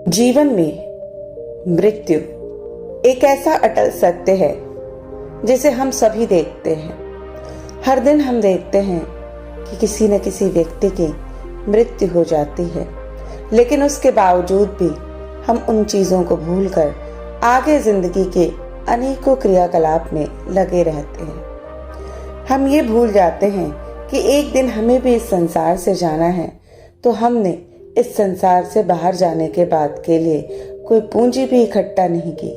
जीवन में मृत्यु एक ऐसा अटल सत्य है जिसे हम सभी देखते हैं। हर दिन हम देखते हैं कि किसी न किसी व्यक्ति की मृत्यु हो जाती है, लेकिन उसके बावजूद भी हम उन चीजों को भूलकर आगे जिंदगी के अनेकों क्रियाकलाप में लगे रहते हैं। हम ये भूल जाते हैं कि एक दिन हमें भी इस संसार से जाना है, तो हमने इस संसार से बाहर जाने के बाद के लिए कोई पूंजी भी इकट्ठा नहीं की।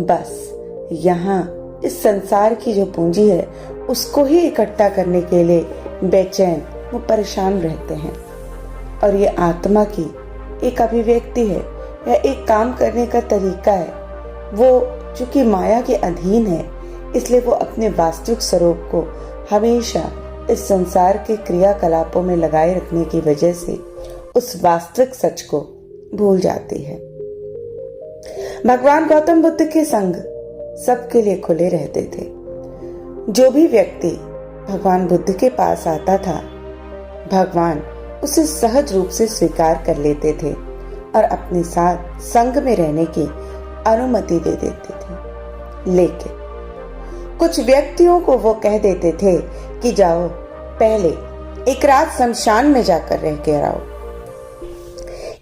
बस यहाँ इस संसार की जो पूंजी है उसको ही इकट्ठा करने के लिए बेचैन वो परेशान रहते हैं। और ये आत्मा की एक अभिव्यक्ति है या एक काम करने का तरीका है। वो चूंकि माया के अधीन है, इसलिए वो अपने वास्तविक स्वरूप को हमेशा इस संसार के क्रियाकलापों में लगाए रखने की वजह से उस वास्तविक सच को भूल जाती है। भगवान गौतम बुद्ध के संग सबके लिए खुले रहते थे। जो भी व्यक्ति भगवान बुद्ध के पास आता था, भगवान उसे सहज रूप से स्वीकार कर लेते थे और अपने साथ संग में रहने की अनुमति दे देते थे। लेकिन कुछ व्यक्तियों को वो कह देते थे कि जाओ पहले एक रात शमशान में जाकर रह के आओ।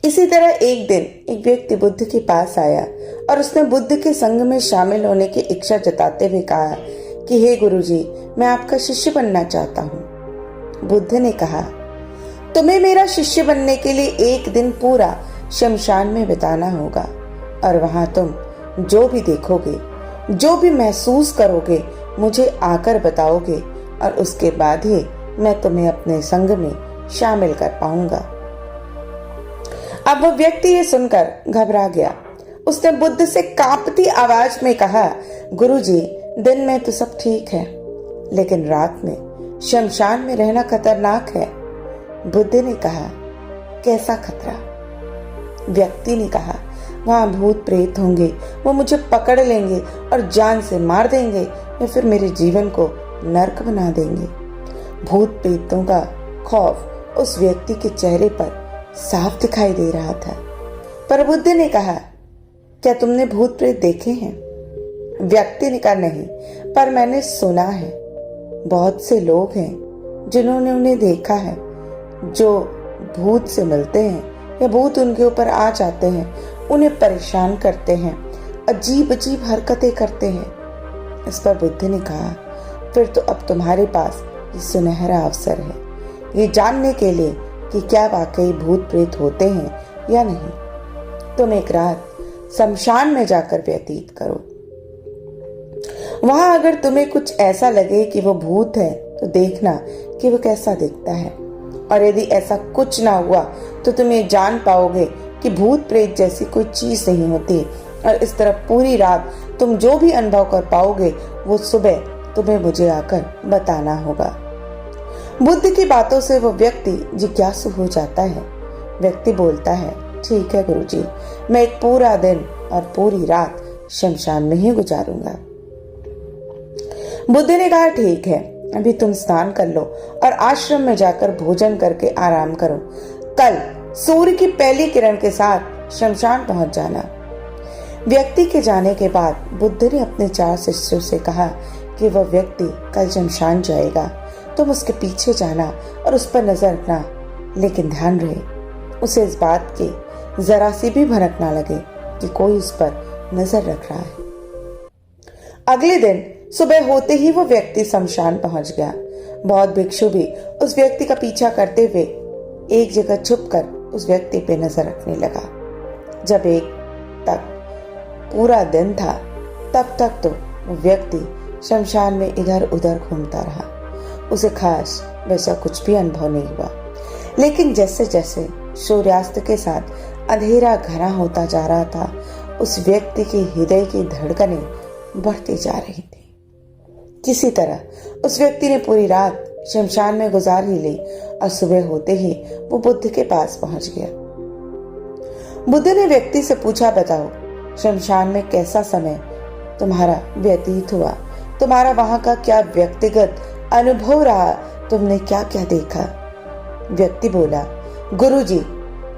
इसी तरह एक दिन एक व्यक्ति बुद्ध के पास आया और उसने बुद्ध के संग में शामिल होने की इच्छा जताते हुए कहा कि हे गुरुजी, मैं आपका शिष्य बनना चाहता हूँ। बुद्ध ने कहा, तुम्हें मेरा शिष्य बनने के लिए एक दिन पूरा शमशान में बिताना होगा और वहां तुम जो भी देखोगे, जो भी महसूस करोगे, मुझे आकर बताओगे और उसके बाद ही मैं तुम्हें अपने संग में शामिल कर पाऊंगा। अब वो व्यक्ति ये सुनकर घबरा गया। उसने बुद्ध से कांपती आवाज में कहा, गुरुजी, दिन में तो सब ठीक है, लेकिन रात में शमशान में रहना खतरनाक है। बुद्ध ने कहा, कैसा खतरा? व्यक्ति ने कहा, वहां भूत प्रेत होंगे, वो मुझे पकड़ लेंगे और जान से मार देंगे या फिर मेरे जीवन को नर्क बना देंगे। भूत प्रेतों का खौफ उस व्यक्ति के चेहरे पर साफ दिखाई दे रहा था। पर बुद्ध ने कहा, क्या तुमने भूत प्रेत देखे हैं? व्यक्ति ने कहा, नहीं, पर मैंने सुना है। बहुत से लोग हैं जिन्होंने उन्हें देखा है, जो भूत से मिलते हैं या भूत उनके ऊपर आ जाते हैं, उन्हें परेशान करते हैं, अजीब अजीब हरकतें करते हैं। इस पर बुद्ध ने कहा, फिर तो अब तुम्हारे पास ये सुनहरा अवसर है ये जानने के लिए कि क्या वाकई भूत प्रेत होते हैं या नहीं। तुम एक रात शमशान में जाकर व्यतीत करो। वहां अगर तुम्हें कुछ ऐसा लगे कि वो भूत है, तो देखना कि वो कैसा दिखता है, और यदि ऐसा कुछ ना हुआ तो तुम ये जान पाओगे कि भूत प्रेत जैसी कोई चीज नहीं होती। और इस तरह पूरी रात तुम जो भी अनुभव कर पाओगे, वो सुबह तुम्हें मुझे आकर बताना होगा। बुद्ध की बातों से वो व्यक्ति जिज्ञासु हो जाता है। व्यक्ति बोलता है, ठीक है गुरुजी, मैं एक पूरा दिन और पूरी रात शमशान में ही गुजारूंगा। बुद्ध ने कहा, ठीक है, अभी तुम स्नान कर लो और आश्रम में जाकर भोजन करके आराम करो। कल सूर्य की पहली किरण के साथ शमशान पहुंच जाना। व्यक्ति के जाने के बाद बुद्ध ने अपने 4 शिष्यों से कहा कि वह व्यक्ति कल शमशान जाएगा, तुम उसके पीछे जाना और उस पर नजर रखना, लेकिन ध्यान रहे उसे इस बात की जरा सी भी भनक ना लगे कि कोई उस पर नजर रख रहा है। अगले दिन सुबह होते ही वो व्यक्ति शमशान पहुंच गया। बहुत भिक्षु भी उस व्यक्ति का पीछा करते हुए एक जगह छुपकर उस व्यक्ति पे नजर रखने लगा। जब एक तक पूरा दिन था, तब तक तो वो व्यक्ति शमशान में इधर उधर घूमता रहा। उसे खास वैसा कुछ भी अनुभव नहीं हुआ। लेकिन जैसे जैसे सूर्यास्त के साथ अंधेरा घना होता जा रहा था, उस व्यक्ति के हृदय की धड़कनें बढ़ती जा रही थी। किसी तरह उस व्यक्ति ने पूरी रात शमशान में गुजार ही ली और सुबह होते ही वो बुद्ध के पास पहुंच गया। बुद्ध ने व्यक्ति से पूछा, बताओ शमशान में कैसा समय तुम्हारा व्यतीत हुआ? तुम्हारा वहां का क्या व्यक्तिगत अनुभव रहा? तुमने क्या क्या देखा? व्यक्ति बोला, गुरुजी,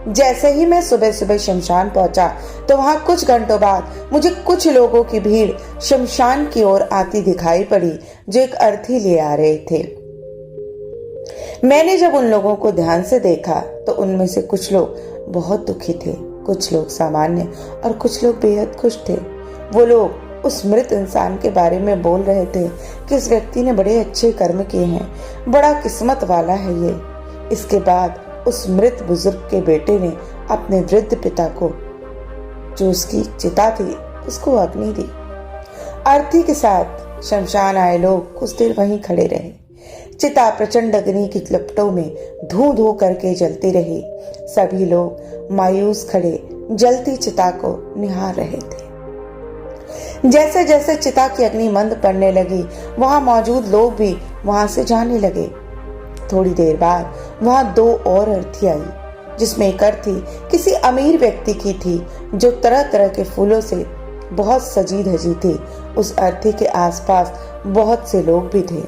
जैसे ही मैं सुबह सुबह शमशान पहुंचा तो वहां कुछ घंटों बाद मुझे कुछ लोगों की भीड़ शमशान की ओर आती दिखाई पड़ी जो एक अर्थी ले आ रहे थे। मैंने जब उन लोगों को ध्यान से देखा तो उनमें से कुछ लोग बहुत दुखी थे, कुछ लोग सामान्य और कुछ लोग बेहद खुश थे। वो लोग उस मृत इंसान के बारे में बोल रहे थे कि इस व्यक्ति ने बड़े अच्छे कर्म किए हैं, बड़ा किस्मत वाला है ये। इसके बाद उस मृत बुजुर्ग के बेटे ने अपने वृद्ध पिता को, जो उसकी चिता थी, उसको अग्नि दी। अर्थी के साथ शमशान आए लोग कुछ देर वहीं खड़े रहे। चिता प्रचंड अग्नि की लपटों में धू धू करके जलती रही। सभी लोग मायूस खड़े जलती चिता को निहार रहे थे। जैसे जैसे चिता की अग्नि मंद पड़ने लगी, वहां मौजूद लोग भी वहां से जाने लगे। थोड़ी देर बाद वहां 2 और अर्थी आई, जिसमें एक अर्थी किसी अमीर व्यक्ति की थी जो तरह तरह के फूलों से बहुत सजी धजी थी। उस अर्थी के आसपास बहुत से लोग भी थे।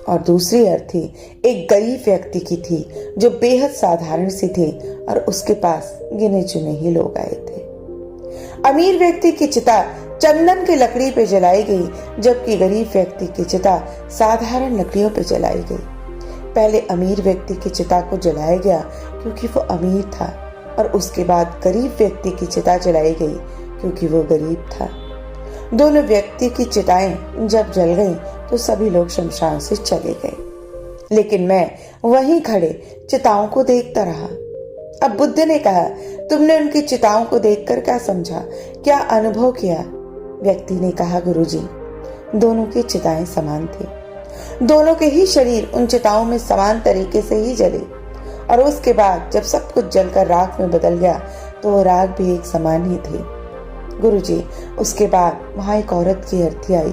और दूसरी अर्थी एक गरीब व्यक्ति की थी जो बेहद साधारण सी थी और उसके पास गिने चुने ही लोग आए थे। अमीर व्यक्ति की चिता चंदन की लकड़ी पे जलाई गई, जबकि गरीब व्यक्ति की चिता साधारण लकड़ियों पे जलाई गई। पहले अमीर व्यक्ति की चिता को जलाया गया क्योंकि वो अमीर था, और उसके बाद गरीब व्यक्ति की चिता जलाई गई क्योंकि वो गरीब था। दोनों व्यक्ति की चिताएं जब जल गईं तो सभी लोग शमशान से चले गए, लेकिन मैं वहीं खड़े चिताओं को देखता रहा। अब बुद्ध ने कहा, तुमने उनकी चिताओं को देखकर क्या समझा, क्या अनुभव किया? व्यक्ति ने कहा, गुरुजी, दोनों की चिताएं समान थी। दोनों के ही शरीर उन चिताओं में समान तरीके से ही जले, और उसके बाद जब सब कुछ जलकर राख में बदल गया तो वो राख भी एक समान ही थी। गुरुजी, उसके बाद वहां एक औरत की अर्थी आई।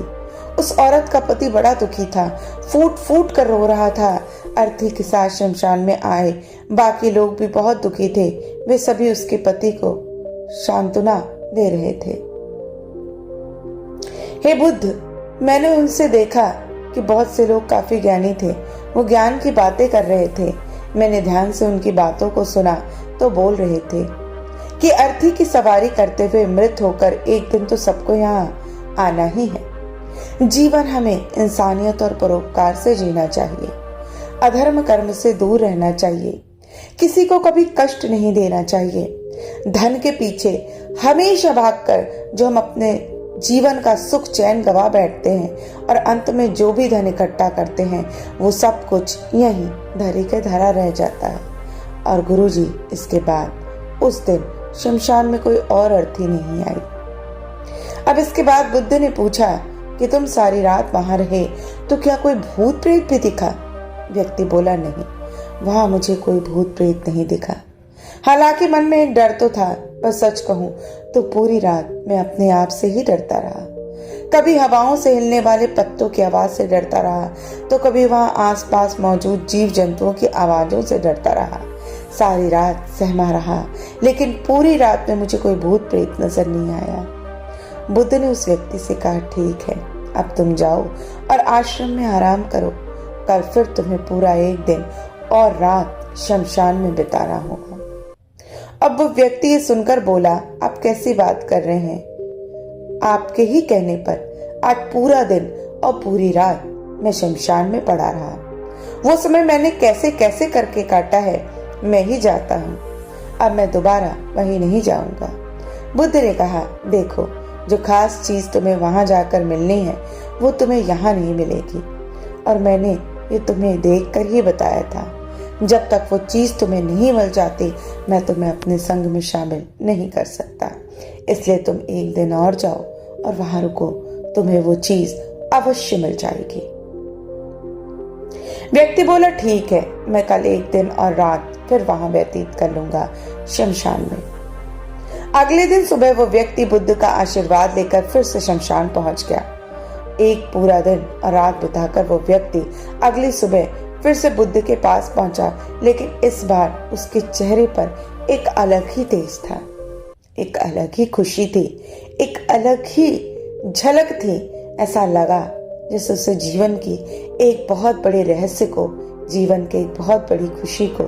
उस औरत का पति बड़ा दुखी था, फूट फूट कर रो रहा था। अर्थी के साथ शमशान में आए बाकी लोग भी बहुत दुखी थे। वे सभी उसके पति को सांत्वना दे रहे थे। हे बुद्ध, मैंने उनसे देखा कि बहुत से लोग काफी ज्ञानी थे। वो ज्ञान की बातें कर रहे थे। मैंने ध्यान से उनकी बातों को सुना तो बोल रहे थे कि अर्थी की सवारी करते हुए मृत होकर एक दिन तो सबको यहाँ आना ही है। जीवन हमें इंसानियत और परोपकार से जीना चाहिए, अधर्म कर्म से दूर रहना चाहिए, किसी को कभी कष्ट नहीं देना चाहिए। धन के पीछे हमेशा भागकर जो हम अपने जीवन का सुख चैन गवा बैठते हैं, और अंत में जो भी धन इकट्ठा करते हैं वो सब कुछ यहीं धरे के धरा रह जाता है। और गुरुजी, इसके बाद उस दिन शमशान में कोई और अर्थी नहीं आई। अब इसके बाद बुद्ध ने पूछा कि तुम सारी रात वहां रहे तो क्या कोई भूत प्रेत भी दिखा? व्यक्ति बोला, नहीं, वहां मुझे कोई भूत प्रेत नहीं दिखा। हालांकि मन में एक डर तो था, पर सच कहूं तो पूरी रात मैं अपने आप से ही डरता रहा। कभी हवाओं से हिलने वाले पत्तों की आवाज से डरता रहा, तो कभी वहां आसपास मौजूद जीव जंतुओं की आवाजों से डरता रहा। सारी रात सहमा रहा, लेकिन पूरी रात में मुझे कोई भूत प्रेत नजर नहीं आया। बुद्ध ने उस व्यक्ति से कहा, ठीक है, अब तुम जाओ और आश्रम में आराम करो। कल फिर तुम्हें पूरा एक दिन और रात शमशान में बिताना होगा। अब वो व्यक्ति ये सुनकर बोला, आप कैसी बात कर रहे हैं? आपके ही कहने पर आज पूरा दिन और पूरी रात मैं शमशान में पड़ा रहा। वो समय मैंने कैसे कैसे करके काटा है, मैं ही जाता हूँ। अब मैं दोबारा वहीं नहीं जाऊंगा। बुद्ध ने कहा, देखो, जो खास चीज तुम्हें वहां जाकर मिलनी है वो तुम्हें यहाँ नहीं मिलेगी, और मैंने ये तुम्हें देखकर ही बताया था। जब तक वो चीज तुम्हें नहीं मिल जाती, मैं तुम्हें अपने संग में शामिल नहीं कर सकता। इसलिए तुम एक दिन और जाओ और वहां रुको, तुम्हें वो चीज अवश्य मिल जाएगी। व्यक्ति बोला, ठीक है, मैं कल एक दिन और रात फिर वहां व्यतीत कर लूंगा शमशान में। अगले दिन सुबह वो व्यक्ति बुद्ध का आशीर्वाद लेकर फिर से शमशान पहुंच गया। एक पूरा दिन और रात बिताकर वो व्यक्ति अगली सुबह फिर से बुद्ध के पास पहुंचा, लेकिन इस बार उसके चेहरे पर एक अलग ही तेज था, एक अलग ही खुशी थी, एक अलग ही झलक थी। ऐसा लगा जैसे उसे जीवन की एक बहुत बड़े रहस्य को, जीवन के एक बहुत बड़ी खुशी को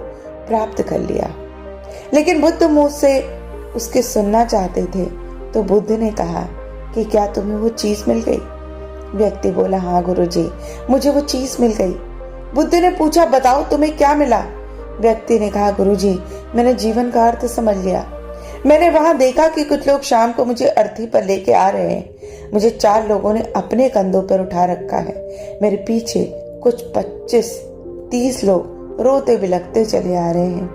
प्राप्त कर लिया। लेकिन बुद्ध मुझसे उसके सुनना चाहते थे। तो बुद्ध ने कहा कि क्या तुम्हें वो चीज मिल गई? व्यक्ति बोला, हाँ गुरुजी, मुझे वो चीज मिल गई। बुद्ध ने पूछा, बताओ तुम्हें क्या मिला? व्यक्ति ने कहा, गुरुजी, मैंने जीवन का अर्थ समझ लिया। मैंने वहां देखा कि कुछ लोग शाम को मुझे अर्थी पर लेके आ रहे हैं। मुझे 4 लोगों ने अपने कंधों पर उठा रखा है। मेरे पीछे कुछ 25-30 लोग रोते बिलखते चले आ रहे हैं।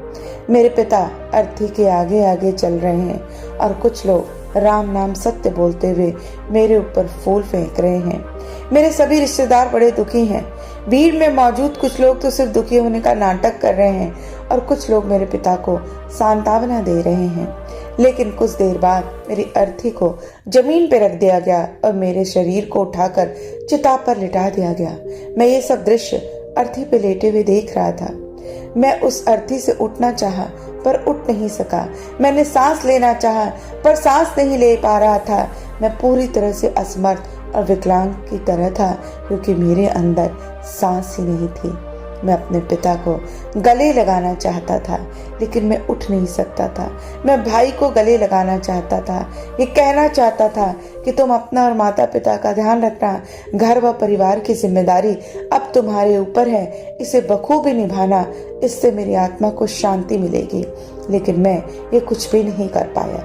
मेरे पिता अर्थी के आगे आगे चल रहे हैं और कुछ लोग राम नाम सत्य बोलते हुए मेरे ऊपर फूल फेंक रहे हैं। मेरे सभी रिश्तेदार बड़े दुखी हैं। भीड़ में मौजूद कुछ लोग तो सिर्फ दुखी होने का नाटक कर रहे हैं और कुछ लोग मेरे पिता को सांत्वना दे रहे हैं। लेकिन कुछ देर बाद मेरी अर्थी को जमीन पर रख दिया गया और मेरे शरीर को उठाकर चिता पर लिटा दिया गया। मैं ये सब दृश्य अर्थी पे लेटे हुए देख रहा था। मैं उस अर्थी से उठना चाहा पर उठ नहीं सका। मैंने सांस लेना चाहा पर सांस नहीं ले पा रहा था। मैं पूरी तरह से असमर्थ और विकलांग की तरह था क्योंकि मेरे अंदर सांस ही नहीं थी। मैं अपने पिता को गले लगाना चाहता था लेकिन मैं उठ नहीं सकता था। मैं भाई को गले लगाना चाहता था, ये कहना चाहता था कि तुम अपना और माता पिता का ध्यान रखना। घर व परिवार की जिम्मेदारी अब तुम्हारे ऊपर है, इसे बखूबी निभाना, इससे मेरी आत्मा को शांति मिलेगी। लेकिन मैं ये कुछ भी नहीं कर पाया।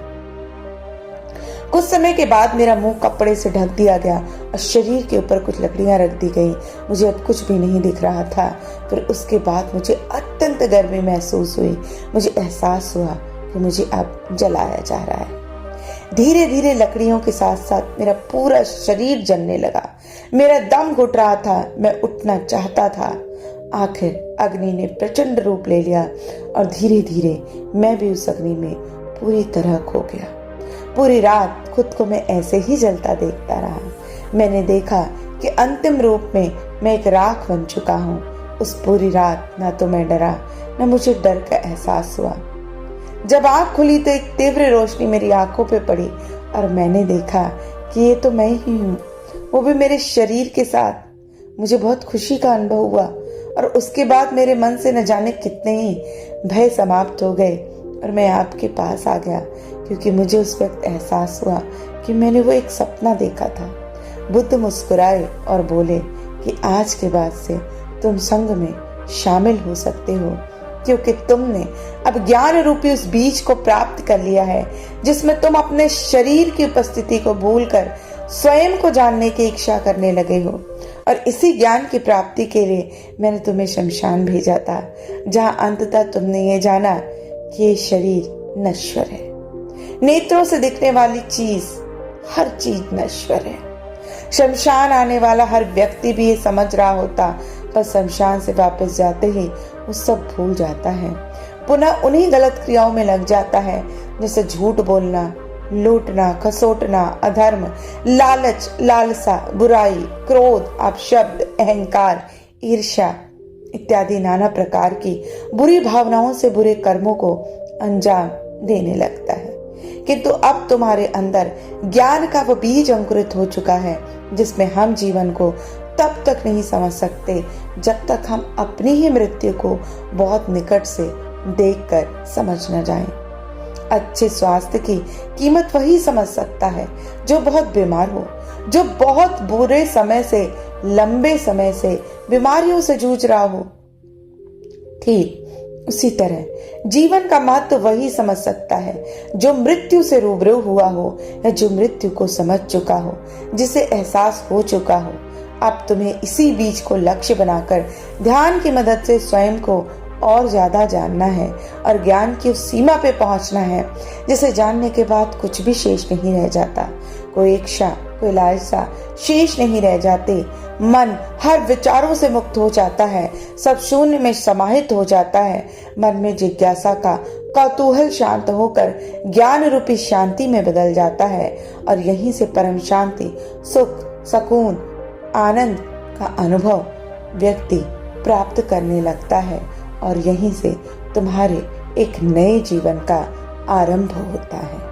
कुछ समय के बाद मेरा मुंह कपड़े से ढक दिया गया और शरीर के ऊपर कुछ लकड़ियां रख दी गई। मुझे अब कुछ भी नहीं दिख रहा था। फिर उसके बाद मुझे अत्यंत गर्मी महसूस हुई। मुझे एहसास हुआ कि मुझे अब जलाया जा रहा है। धीरे धीरे लकड़ियों के साथ साथ मेरा पूरा शरीर जलने लगा। मेरा दम घुट रहा था। मैं उठना चाहता था। आखिर अग्नि ने प्रचंड रूप ले लिया और धीरे धीरे मैं भी उस अग्नि में पूरी तरह खो गया। पूरी रात खुद को मैं ऐसे ही जलता देखता रहा। मैंने देखा कि अंतिम रूप में मैं एक राख बन चुका हूँ। उस पूरी रात न तो मैं डरा न मुझे डर का एहसास हुआ। जब आंख खुली तो एक तीव्र रोशनी मेरी आंखों पे पड़ी और मैंने देखा कि ये तो मैं ही हूँ, वो भी मेरे शरीर के साथ। मुझे बहुत खुशी का अनुभव हुआ और उसके बाद मेरे मन से न जाने कितने ही भय समाप्त हो गए और मैं आपके पास आ गया क्योंकि मुझे उस वक्त एहसास हुआ कि मैंने वो एक सपना देखा था। बुद्ध मुस्कुराए और बोले कि आज के बाद से तुम संघ में शामिल हो सकते हो क्योंकि तुमने अब ज्ञान रूपी उस बीज को प्राप्त कर लिया है जिसमें तुम अपने शरीर की उपस्थिति को भूलकर स्वयं को जानने की इच्छा करने लगे हो। और इसी ज्ञान की प्राप्ति के लिए मैंने तुम्हें शमशान भेजा था जहां अंततः तुमने ये जाना कि ये शरीर नश्वर है। नेत्रों से दिखने वाली चीज, हर चीज नश्वर है। शमशान आने वाला हर व्यक्ति भी ये समझ रहा होता पर शमशान से वापस जाते ही वो सब भूल जाता है। पुनः उन्हीं गलत क्रियाओं में लग जाता है जैसे झूठ बोलना, लूटना, खसोटना, अधर्म, लालच, लालसा, बुराई, क्रोध, अपशब्द, अहंकार, ईर्ष्या इत्यादि नाना प्रकार की बुरी भावनाओं से बुरे कर्मों को अंजाम देने लगता है। किंतु अब तुम्हारे अंदर ज्ञान का वो बीज अंकुरित हो चुका है जिसमें हम जीवन को तब तक नहीं समझ सकते जब तक हम अपनी ही मृत्यु को बहुत निकट से देखकर समझ न जाएं। अच्छे स्वास्थ्य की कीमत वही समझ सकता है जो बहुत बीमार हो, जो बहुत बुरे समय से, लंबे समय से बीमारियों से जूझ रहा हो। ठीक उसी तरह जीवन का महत्व वही समझ सकता है जो मृत्यु से रूबरू हुआ हो या जो मृत्यु को समझ चुका हो, जिसे एहसास हो चुका हो। अब तुम्हें इसी बीज को लक्ष्य बनाकर ध्यान की मदद से स्वयं को और ज्यादा जानना है और ज्ञान की उस सीमा पे पहुंचना है जिसे जानने के बाद कुछ भी शेष नहीं रह जाता। कोई इच्छा, कोई लालसा शेष नहीं रह जाते। मन हर विचारों से मुक्त हो जाता है, सब शून्य में समाहित हो जाता है। मन में जिज्ञासा का कौतूहल शांत होकर ज्ञान रूपी शांति में बदल जाता है और यहीं से परम शांति, सुख, सुकून, आनंद का अनुभव व्यक्ति प्राप्त करने लगता है और यहीं से तुम्हारे एक नए जीवन का आरंभ होता है।